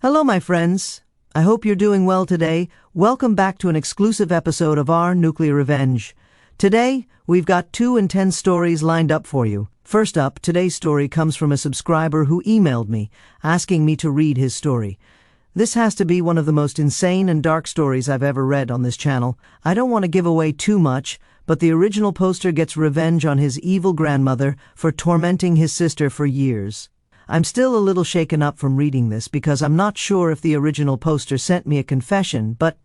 Hello, my friends. I hope you're doing well today. Welcome back to an exclusive episode of our Nuclear Revenge. Today, we've got 2 intense stories lined up for you. First up, today's story comes from a subscriber who emailed me, asking me to read his story. This has to be one of the most insane and dark stories I've ever read on this channel. I don't want to give away too much, but the original poster gets revenge on his evil grandmother for tormenting his sister for years. I'm still a little shaken up from reading this because I'm not sure if the original poster sent me a confession, but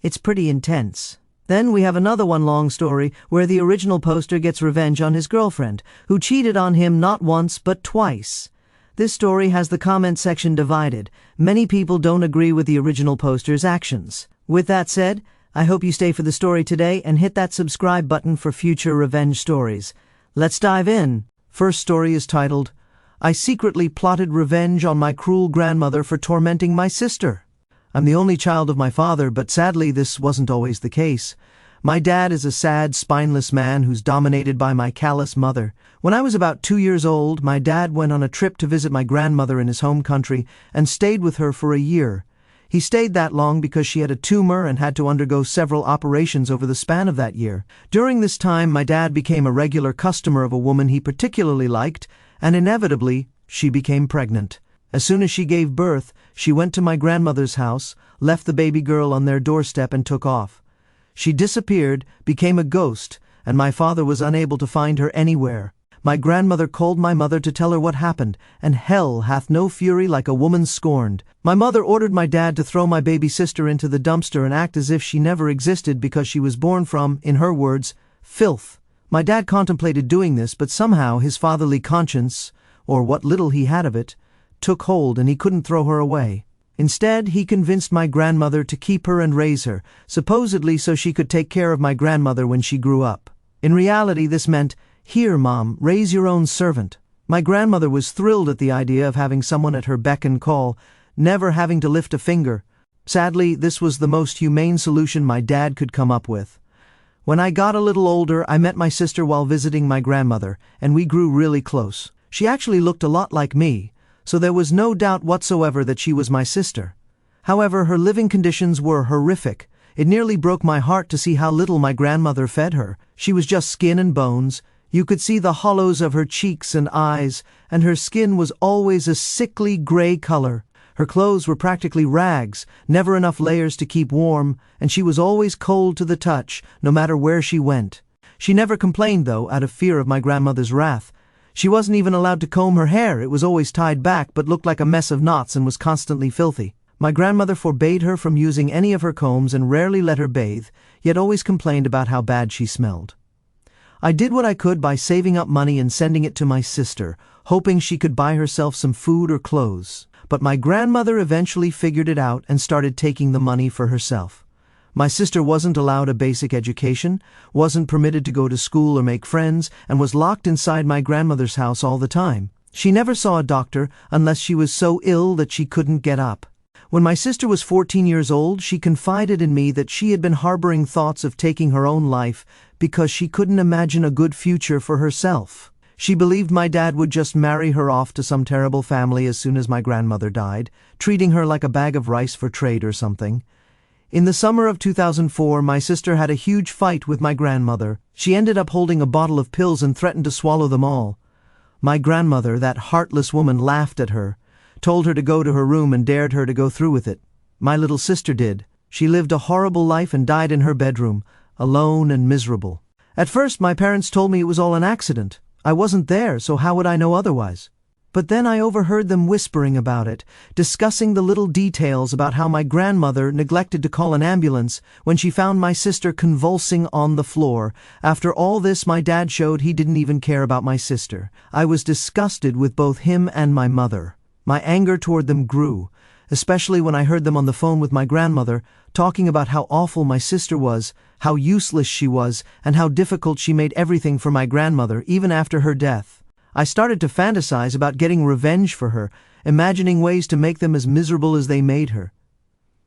it's pretty intense. Then we have another long story where the original poster gets revenge on his girlfriend, who cheated on him not once but twice. This story has the comment section divided. Many people don't agree with the original poster's actions. With that said, I hope you stay for the story today and hit that subscribe button for future revenge stories. Let's dive in. First story is titled, I secretly plotted revenge on my cruel grandmother for tormenting my sister. I'm the only child of my father, but sadly this wasn't always the case. My dad is a sad, spineless man who's dominated by my callous mother. When I was about 2 years old, my dad went on a trip to visit my grandmother in his home country and stayed with her for a year. He stayed that long because she had a tumor and had to undergo several operations over the span of that year. During this time, my dad became a regular customer of a woman he particularly liked, and inevitably, she became pregnant. As soon as she gave birth, she went to my grandmother's house, left the baby girl on their doorstep and took off. She disappeared, became a ghost, and my father was unable to find her anywhere. My grandmother called my mother to tell her what happened, and hell hath no fury like a woman scorned. My mother ordered my dad to throw my baby sister into the dumpster and act as if she never existed because she was born from, in her words, filth. My dad contemplated doing this, but somehow his fatherly conscience, or what little he had of it, took hold and he couldn't throw her away. Instead, he convinced my grandmother to keep her and raise her, supposedly so she could take care of my grandmother when she grew up. In reality, this meant, "Here, Mom, raise your own servant." My grandmother was thrilled at the idea of having someone at her beck and call, never having to lift a finger. Sadly, this was the most humane solution my dad could come up with. When I got a little older, I met my sister while visiting my grandmother, and we grew really close. She actually looked a lot like me, so there was no doubt whatsoever that she was my sister. However, her living conditions were horrific. It nearly broke my heart to see how little my grandmother fed her. She was just skin and bones. You could see the hollows of her cheeks and eyes, and her skin was always a sickly gray color. Her clothes were practically rags, never enough layers to keep warm, and she was always cold to the touch, no matter where she went. She never complained, though, out of fear of my grandmother's wrath. She wasn't even allowed to comb her hair. It was always tied back, but looked like a mess of knots and was constantly filthy. My grandmother forbade her from using any of her combs and rarely let her bathe, yet always complained about how bad she smelled. I did what I could by saving up money and sending it to my sister, hoping she could buy herself some food or clothes. But my grandmother eventually figured it out and started taking the money for herself. My sister wasn't allowed a basic education, wasn't permitted to go to school or make friends, and was locked inside my grandmother's house all the time. She never saw a doctor unless she was so ill that she couldn't get up. When my sister was 14 years old, she confided in me that she had been harboring thoughts of taking her own life because she couldn't imagine a good future for herself. She believed my dad would just marry her off to some terrible family as soon as my grandmother died, treating her like a bag of rice for trade or something. In the summer of 2004, my sister had a huge fight with my grandmother. She ended up holding a bottle of pills and threatened to swallow them all. My grandmother, that heartless woman, laughed at her, told her to go to her room and dared her to go through with it. My little sister did. She lived a horrible life and died in her bedroom, alone and miserable. At first, my parents told me it was all an accident. I wasn't there, so how would I know otherwise? But then I overheard them whispering about it, discussing the little details about how my grandmother neglected to call an ambulance when she found my sister convulsing on the floor. After all this, my dad showed he didn't even care about my sister. I was disgusted with both him and my mother. My anger toward them grew, especially when I heard them on the phone with my grandmother, talking about how awful my sister was, how useless she was, and how difficult she made everything for my grandmother, even after her death. I started to fantasize about getting revenge for her, imagining ways to make them as miserable as they made her.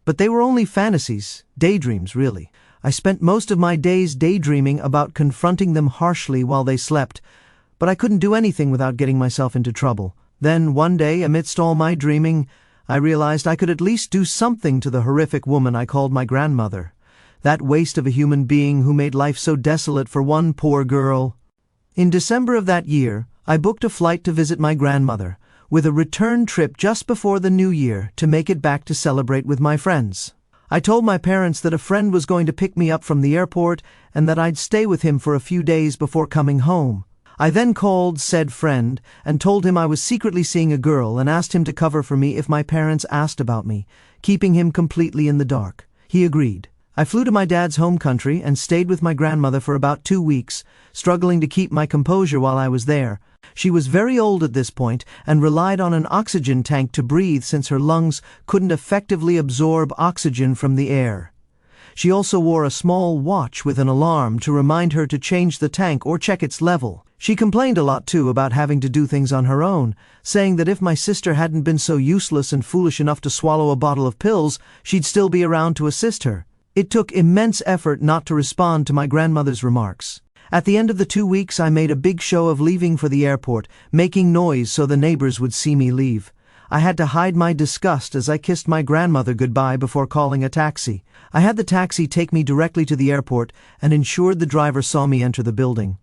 But they were only fantasies, daydreams, really. I spent most of my days daydreaming about confronting them harshly while they slept, but I couldn't do anything without getting myself into trouble. Then, one day, amidst all my dreaming, I realized I could at least do something to the horrific woman I called my grandmother. That waste of a human being who made life so desolate for one poor girl. In December of that year, I booked a flight to visit my grandmother, with a return trip just before the new year to make it back to celebrate with my friends. I told my parents that a friend was going to pick me up from the airport and that I'd stay with him for a few days before coming home. I then called said friend and told him I was secretly seeing a girl and asked him to cover for me if my parents asked about me, keeping him completely in the dark. He agreed. I flew to my dad's home country and stayed with my grandmother for about 2 weeks, struggling to keep my composure while I was there. She was very old at this point and relied on an oxygen tank to breathe since her lungs couldn't effectively absorb oxygen from the air. She also wore a small watch with an alarm to remind her to change the tank or check its level. She complained a lot too about having to do things on her own, saying that if my sister hadn't been so useless and foolish enough to swallow a bottle of pills, she'd still be around to assist her. It took immense effort not to respond to my grandmother's remarks. At the end of the 2 weeks, I made a big show of leaving for the airport, making noise so the neighbors would see me leave. I had to hide my disgust as I kissed my grandmother goodbye before calling a taxi. I had the taxi take me directly to the airport and ensured the driver saw me enter the building.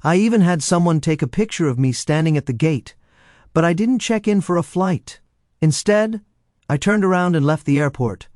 I even had someone take a picture of me standing at the gate, but I didn't check in for a flight. Instead, I turned around and left the airport.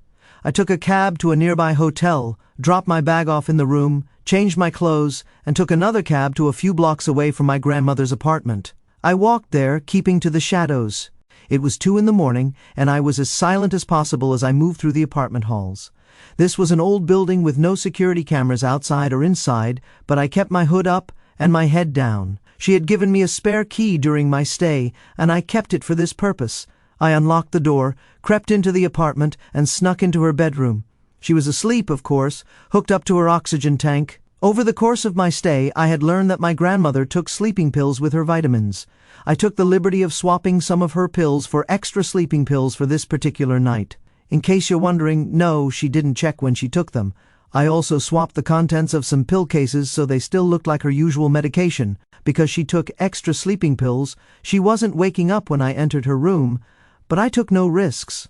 I took a cab to a nearby hotel, dropped my bag off in the room, changed my clothes, and took another cab to a few blocks away from my grandmother's apartment. I walked there, keeping to the shadows. It was 2 a.m, and I was as silent as possible as I moved through the apartment halls. This was an old building with no security cameras outside or inside, but I kept my hood up and my head down. She had given me a spare key during my stay, and I kept it for this purpose. I unlocked the door, crept into the apartment, and snuck into her bedroom. She was asleep, of course, hooked up to her oxygen tank. Over the course of my stay, I had learned that my grandmother took sleeping pills with her vitamins. I took the liberty of swapping some of her pills for extra sleeping pills for this particular night. In case you're wondering, no, she didn't check when she took them. I also swapped the contents of some pill cases so they still looked like her usual medication. Because she took extra sleeping pills, she wasn't waking up when I entered her room, but I took no risks.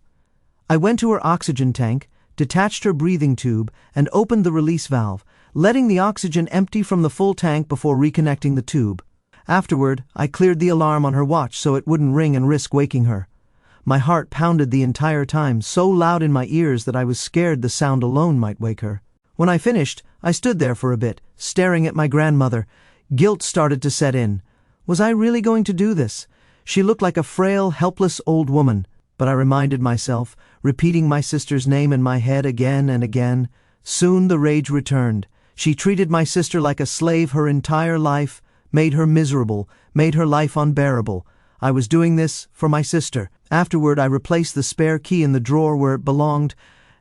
I went to her oxygen tank, detached her breathing tube, and opened the release valve, letting the oxygen empty from the full tank before reconnecting the tube. Afterward, I cleared the alarm on her watch so it wouldn't ring and risk waking her. My heart pounded the entire time, so loud in my ears that I was scared the sound alone might wake her. When I finished, I stood there for a bit, staring at my grandmother. Guilt started to set in. Was I really going to do this? She looked like a frail, helpless old woman, but I reminded myself, repeating my sister's name in my head again and again. Soon the rage returned. She treated my sister like a slave her entire life, made her miserable, made her life unbearable. I was doing this for my sister. Afterward, I replaced the spare key in the drawer where it belonged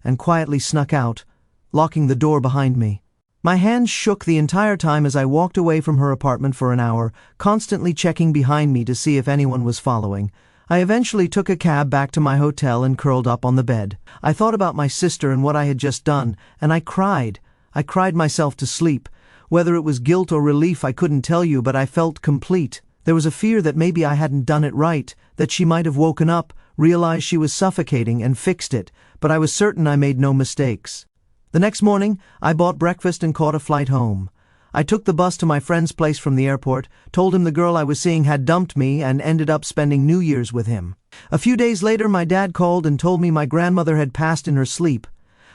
and quietly snuck out, locking the door behind me. My hands shook the entire time as I walked away from her apartment for an hour, constantly checking behind me to see if anyone was following. I eventually took a cab back to my hotel and curled up on the bed. I thought about my sister and what I had just done, and I cried. I cried myself to sleep. Whether it was guilt or relief I couldn't tell you, but I felt complete. There was a fear that maybe I hadn't done it right, that she might have woken up, realized she was suffocating, and fixed it, but I was certain I made no mistakes. The next morning, I bought breakfast and caught a flight home. I took the bus to my friend's place from the airport, told him the girl I was seeing had dumped me, and ended up spending New Year's with him. A few days later, my dad called and told me my grandmother had passed in her sleep.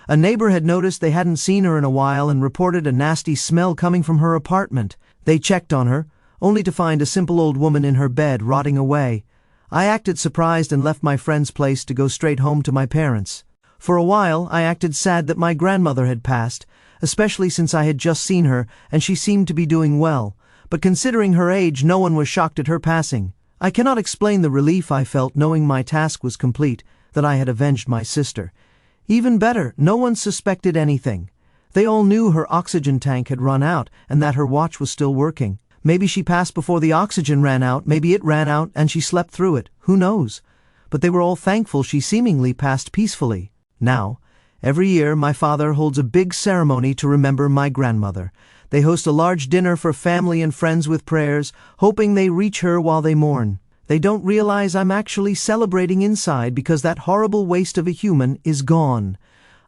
A neighbor had noticed they hadn't seen her in a while and reported a nasty smell coming from her apartment. They checked on her, only to find a simple old woman in her bed rotting away. I acted surprised and left my friend's place to go straight home to my parents. For a while, I acted sad that my grandmother had passed, especially since I had just seen her and she seemed to be doing well. But considering her age, no one was shocked at her passing. I cannot explain the relief I felt knowing my task was complete, that I had avenged my sister. Even better, no one suspected anything. They all knew her oxygen tank had run out and that her watch was still working. Maybe she passed before the oxygen ran out, maybe it ran out and she slept through it. Who knows? But they were all thankful she seemingly passed peacefully. Now, every year my father holds a big ceremony to remember my grandmother. They host a large dinner for family and friends with prayers, hoping they reach her while they mourn. They don't realize I'm actually celebrating inside because that horrible waste of a human is gone.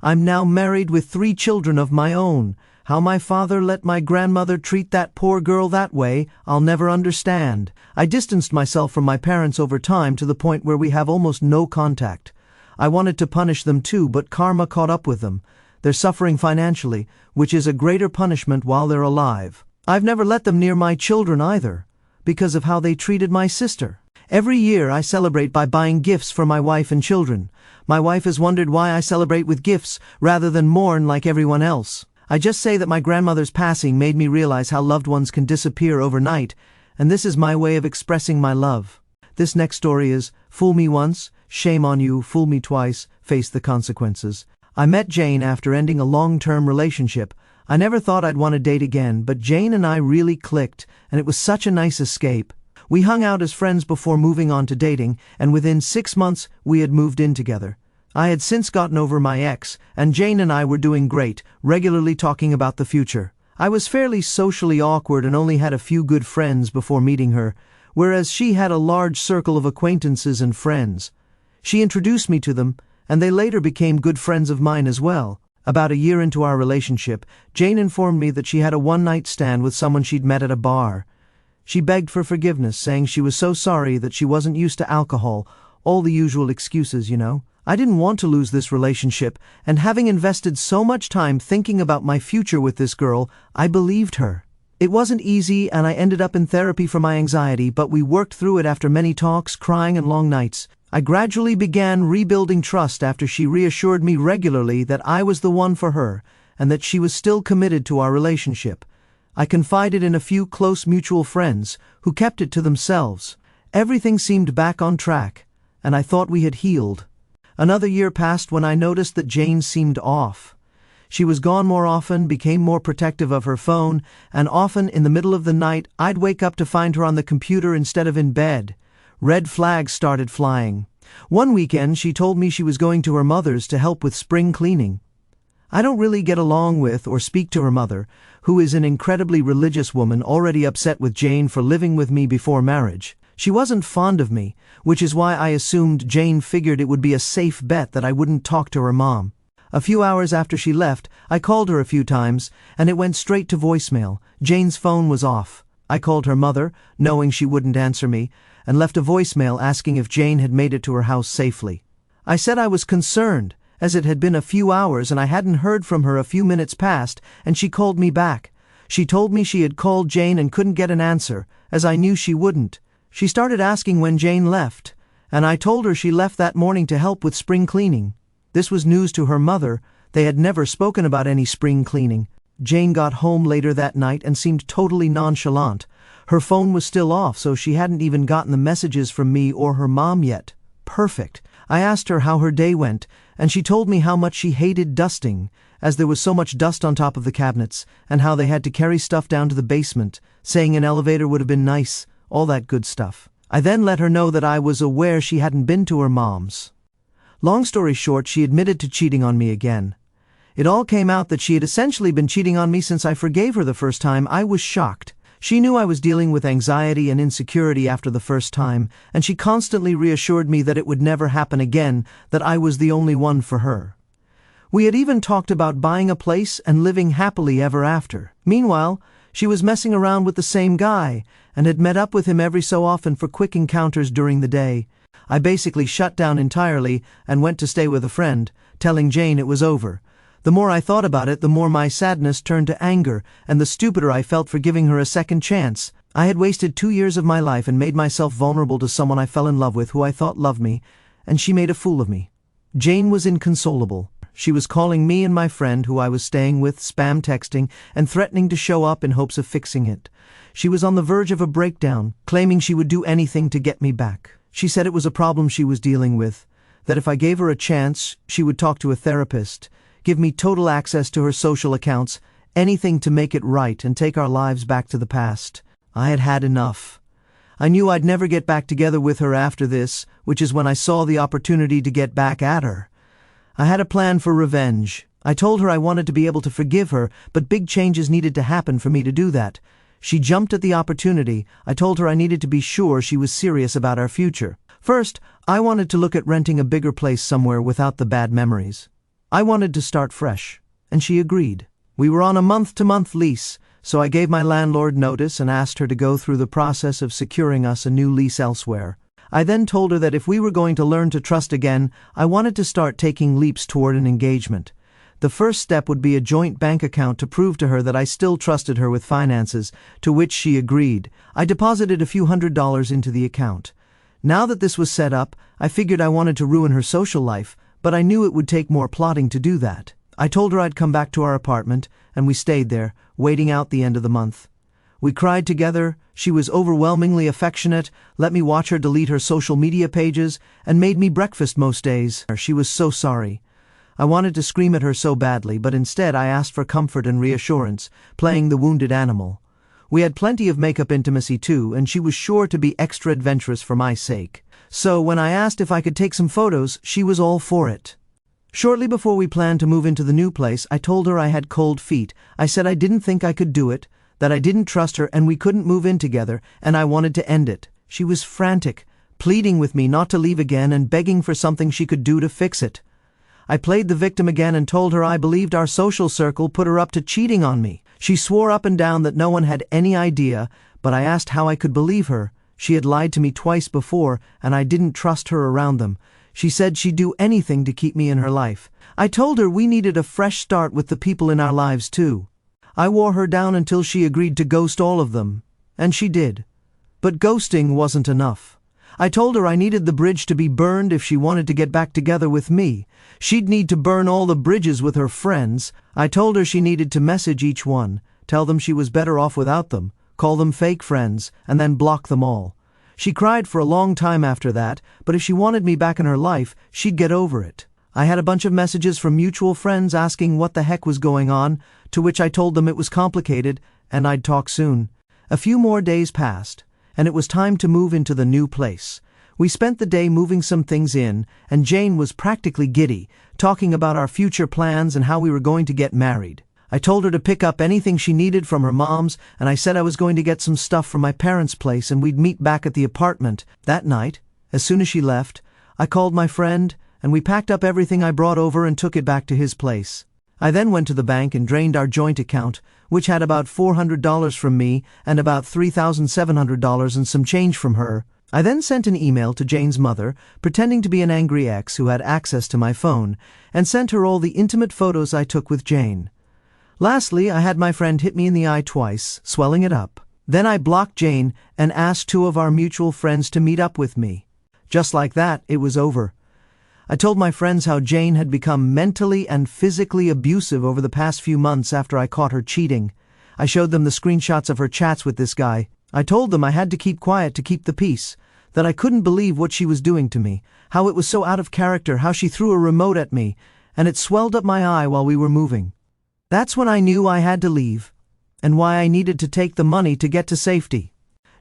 I'm now married with 3 children of my own. How my father let my grandmother treat that poor girl that way, I'll never understand. I distanced myself from my parents over time to the point where we have almost no contact. I wanted to punish them too, but karma caught up with them. They're suffering financially, which is a greater punishment while they're alive. I've never let them near my children either, because of how they treated my sister. Every year I celebrate by buying gifts for my wife and children. My wife has wondered why I celebrate with gifts rather than mourn like everyone else. I just say that my grandmother's passing made me realize how loved ones can disappear overnight, and this is my way of expressing my love. This next story is, fool me once, shame on you, fool me twice, face the consequences. I met Jane after ending a long-term relationship. I never thought I'd want to date again, but Jane and I really clicked, and it was such a nice escape. We hung out as friends before moving on to dating, and within 6 months we had moved in together. I had since gotten over my ex, and Jane and I were doing great, regularly talking about the future. I was fairly socially awkward and only had a few good friends before meeting her, whereas she had a large circle of acquaintances and friends. She introduced me to them, and they later became good friends of mine as well. About a year into our relationship, Jane informed me that she had a one-night stand with someone she'd met at a bar. She begged for forgiveness, saying she was so sorry that she wasn't used to alcohol, all the usual excuses, you know. I didn't want to lose this relationship, and having invested so much time thinking about my future with this girl, I believed her. It wasn't easy, and I ended up in therapy for my anxiety, but we worked through it after many talks, crying, and long nights. I gradually began rebuilding trust after she reassured me regularly that I was the one for her, and that she was still committed to our relationship. I confided in a few close mutual friends, who kept it to themselves. Everything seemed back on track, and I thought we had healed. Another year passed when I noticed that Jane seemed off. She was gone more often, became more protective of her phone, and often in the middle of the night I'd wake up to find her on the computer instead of in bed. Red flags started flying. One weekend she told me she was going to her mother's to help with spring cleaning. I don't really get along with or speak to her mother, who is an incredibly religious woman already upset with Jane for living with me before marriage. She wasn't fond of me, which is why I assumed Jane figured it would be a safe bet that I wouldn't talk to her mom. A few hours after she left, I called her a few times, and it went straight to voicemail. Jane's phone was off. I called her mother, knowing she wouldn't answer me, and left a voicemail asking if Jane had made it to her house safely. I said I was concerned, as it had been a few hours and I hadn't heard from her a few minutes past, and she called me back. She told me she had called Jane and couldn't get an answer, as I knew she wouldn't. She started asking when Jane left, and I told her she left that morning to help with spring cleaning. This was news to her mother. They had never spoken about any spring cleaning. Jane got home later that night and seemed totally nonchalant. Her phone was still off, so she hadn't even gotten the messages from me or her mom yet. Perfect. I asked her how her day went, and she told me how much she hated dusting, as there was so much dust on top of the cabinets, and how they had to carry stuff down to the basement, saying an elevator would have been nice. All that good stuff. I then let her know that I was aware she hadn't been to her mom's. Long story short, she admitted to cheating on me again. It all came out that she had essentially been cheating on me since I forgave her the first time. I was shocked. She knew I was dealing with anxiety and insecurity after the first time, and she constantly reassured me that it would never happen again, that I was the only one for her. We had even talked about buying a place and living happily ever after. Meanwhile, she was messing around with the same guy, and had met up with him every so often for quick encounters during the day. I basically shut down entirely and went to stay with a friend, telling Jane it was over. The more I thought about it, the more my sadness turned to anger, and the stupider I felt for giving her a second chance. I had wasted 2 years of my life and made myself vulnerable to someone I fell in love with who I thought loved me, and she made a fool of me. Jane was inconsolable. She was calling me and my friend, who I was staying with, spam texting, and threatening to show up in hopes of fixing it. She was on the verge of a breakdown, claiming she would do anything to get me back. She said it was a problem she was dealing with, that if I gave her a chance, she would talk to a therapist, give me total access to her social accounts, anything to make it right and take our lives back to the past. I had had enough. I knew I'd never get back together with her after this, which is when I saw the opportunity to get back at her. I had a plan for revenge. I told her I wanted to be able to forgive her, but big changes needed to happen for me to do that. She jumped at the opportunity. I told her I needed to be sure she was serious about our future. First, I wanted to look at renting a bigger place somewhere without the bad memories. I wanted to start fresh, and she agreed. We were on a month-to-month lease, so I gave my landlord notice and asked her to go through the process of securing us a new lease elsewhere. I then told her that if we were going to learn to trust again, I wanted to start taking leaps toward an engagement. The first step would be a joint bank account to prove to her that I still trusted her with finances, to which she agreed. I deposited a few $100s into the account. Now that this was set up, I figured I wanted to ruin her social life, but I knew it would take more plotting to do that. I told her I'd come back to our apartment, and we stayed there, waiting out the end of the month. We cried together. She was overwhelmingly affectionate, let me watch her delete her social media pages, and made me breakfast most days. She was so sorry. I wanted to scream at her so badly, but instead I asked for comfort and reassurance, playing the wounded animal. We had plenty of makeup intimacy too, and she was sure to be extra adventurous for my sake. So when I asked if I could take some photos, she was all for it. Shortly before we planned to move into the new place, I told her I had cold feet. I said I didn't think I could do it, that I didn't trust her and we couldn't move in together, and I wanted to end it. She was frantic, pleading with me not to leave again and begging for something she could do to fix it. I played the victim again and told her I believed our social circle put her up to cheating on me. She swore up and down that no one had any idea, but I asked how I could believe her. She had lied to me twice before, and I didn't trust her around them. She said she'd do anything to keep me in her life. I told her we needed a fresh start with the people in our lives too. I wore her down until she agreed to ghost all of them, and she did. But ghosting wasn't enough. I told her I needed the bridge to be burned if she wanted to get back together with me. She'd need to burn all the bridges with her friends. I told her she needed to message each one, tell them she was better off without them, call them fake friends, and then block them all. She cried for a long time after that, but if she wanted me back in her life, she'd get over it. I had a bunch of messages from mutual friends asking what the heck was going on, to which I told them it was complicated, and I'd talk soon. A few more days passed, and it was time to move into the new place. We spent the day moving some things in, and Jane was practically giddy, talking about our future plans and how we were going to get married. I told her to pick up anything she needed from her mom's, and I said I was going to get some stuff from my parents' place and we'd meet back at the apartment. That night, as soon as she left, I called my friend, and we packed up everything I brought over and took it back to his place. I then went to the bank and drained our joint account, which had about $400 from me and about $3,700 and some change from her. I then sent an email to Jane's mother, pretending to be an angry ex who had access to my phone, and sent her all the intimate photos I took with Jane. Lastly, I had my friend hit me in the eye twice, swelling it up. Then I blocked Jane and asked 2 of our mutual friends to meet up with me. Just like that, it was over. I told my friends how Jane had become mentally and physically abusive over the past few months after I caught her cheating. I showed them the screenshots of her chats with this guy. I told them I had to keep quiet to keep the peace, that I couldn't believe what she was doing to me, how it was so out of character, how she threw a remote at me, and it swelled up my eye while we were moving. That's when I knew I had to leave, and why I needed to take the money to get to safety.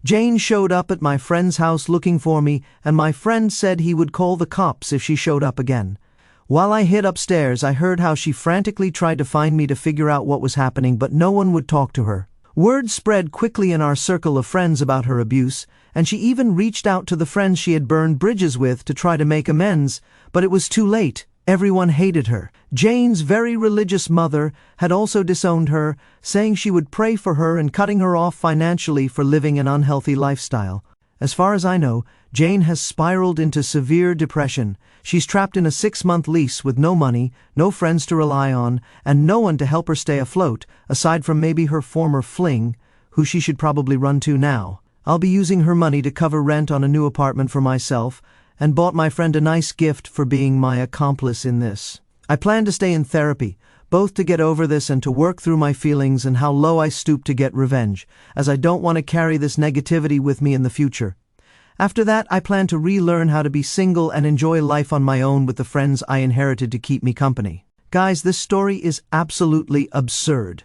Jane showed up at my friend's house looking for me, and my friend said he would call the cops if she showed up again. While I hid upstairs, I heard how she frantically tried to find me to figure out what was happening, but no one would talk to her. Word spread quickly in our circle of friends about her abuse, and she even reached out to the friends she had burned bridges with to try to make amends, but it was too late. Everyone hated her. Jane's very religious mother had also disowned her, saying she would pray for her and cutting her off financially for living an unhealthy lifestyle. As far as I know, Jane has spiraled into severe depression. She's trapped in a 6-month lease with no money, no friends to rely on, and no one to help her stay afloat, aside from maybe her former fling, who she should probably run to now. I'll be using her money to cover rent on a new apartment for myself, and bought my friend a nice gift for being my accomplice in this. I plan to stay in therapy, both to get over this and to work through my feelings and how low I stoop to get revenge, as I don't want to carry this negativity with me in the future. After that, I plan to relearn how to be single and enjoy life on my own with the friends I inherited to keep me company. Guys, this story is absolutely absurd.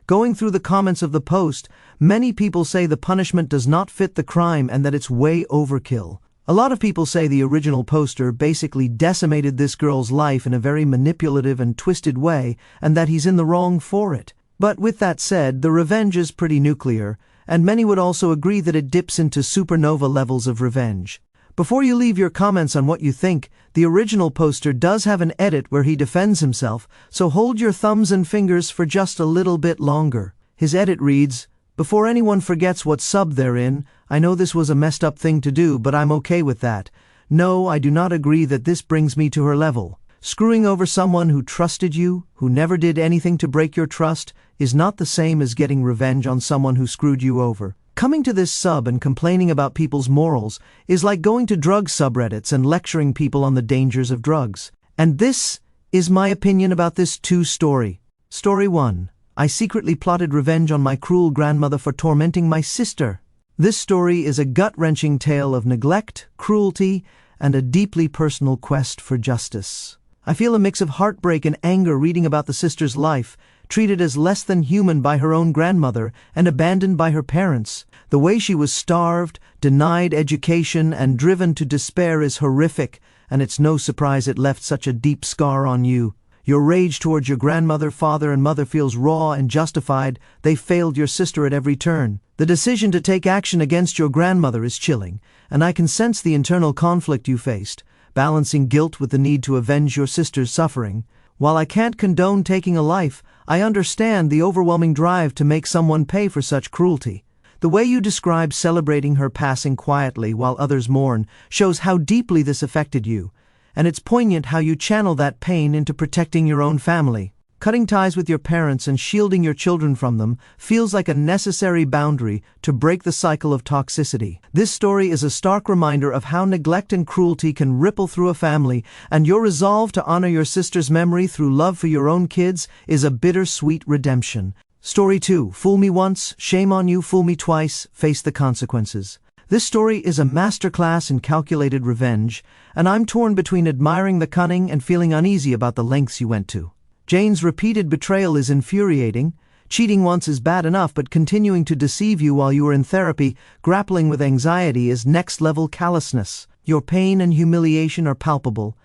Going through the comments of the post, many people say the punishment does not fit the crime and that it's way overkill. A lot of people say the original poster basically decimated this girl's life in a very manipulative and twisted way, and that he's in the wrong for it. But with that said, the revenge is pretty nuclear, and many would also agree that it dips into supernova levels of revenge. Before you leave your comments on what you think, the original poster does have an edit where he defends himself, so hold your thumbs and fingers for just a little bit longer. His edit reads, "Before anyone forgets what sub they're in, I know this was a messed up thing to do, but I'm okay with that. No, I do not agree that this brings me to her level. Screwing over someone who trusted you, who never did anything to break your trust, is not the same as getting revenge on someone who screwed you over. Coming to this sub and complaining about people's morals is like going to drug subreddits and lecturing people on the dangers of drugs. And this is my opinion about this story. Story 1. I secretly plotted revenge on my cruel grandmother for tormenting my sister. This story is a gut-wrenching tale of neglect, cruelty, and a deeply personal quest for justice. I feel a mix of heartbreak and anger reading about the sister's life, treated as less than human by her own grandmother and abandoned by her parents. The way she was starved, denied education, and driven to despair is horrific, and it's no surprise it left such a deep scar on you. Your rage towards your grandmother, father, and mother feels raw and justified. They failed your sister at every turn. The decision to take action against your grandmother is chilling, and I can sense the internal conflict you faced, balancing guilt with the need to avenge your sister's suffering. While I can't condone taking a life, I understand the overwhelming drive to make someone pay for such cruelty. The way you describe celebrating her passing quietly while others mourn shows how deeply this affected you, and it's poignant how you channel that pain into protecting your own family. Cutting ties with your parents and shielding your children from them feels like a necessary boundary to break the cycle of toxicity. This story is a stark reminder of how neglect and cruelty can ripple through a family, and your resolve to honor your sister's memory through love for your own kids is a bittersweet redemption. Story 2. Fool me once, shame on you. Fool me twice, face the consequences. This story is a masterclass in calculated revenge, and I'm torn between admiring the cunning and feeling uneasy about the lengths you went to. Jane's repeated betrayal is infuriating. Cheating once is bad enough, but continuing to deceive you while you are in therapy, grappling with anxiety, is next-level callousness. Your pain and humiliation are palpable,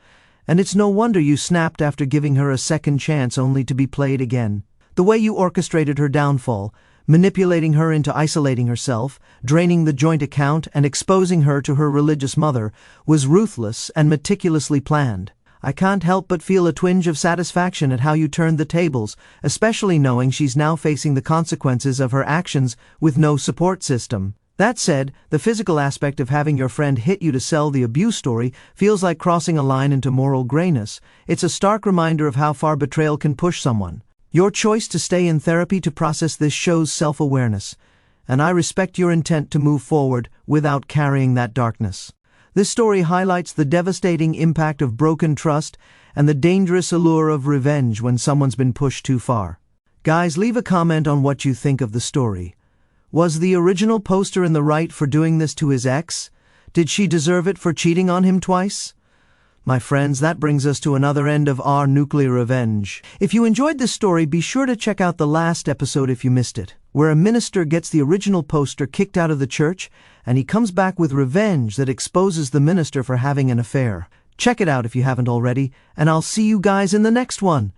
and it's no wonder you snapped after giving her a second chance only to be played again. The way you orchestrated her downfall, manipulating her into isolating herself, draining the joint account, and exposing her to her religious mother, was ruthless and meticulously planned. I can't help but feel a twinge of satisfaction at how you turned the tables, especially knowing she's now facing the consequences of her actions with no support system. That said, the physical aspect of having your friend hit you to sell the abuse story feels like crossing a line into moral grayness. It's a stark reminder of how far betrayal can push someone. Your choice to stay in therapy to process this shows self-awareness, and I respect your intent to move forward without carrying that darkness. This story highlights the devastating impact of broken trust and the dangerous allure of revenge when someone's been pushed too far. Guys, leave a comment on what you think of the story. Was the original poster in the right for doing this to his ex? Did she deserve it for cheating on him twice? My friends, that brings us to another end of our Nuclear Revenge. If you enjoyed this story, be sure to check out the last episode if you missed it, where a minister gets the original poster kicked out of the church, and he comes back with revenge that exposes the minister for having an affair. Check it out if you haven't already, and I'll see you guys in the next one.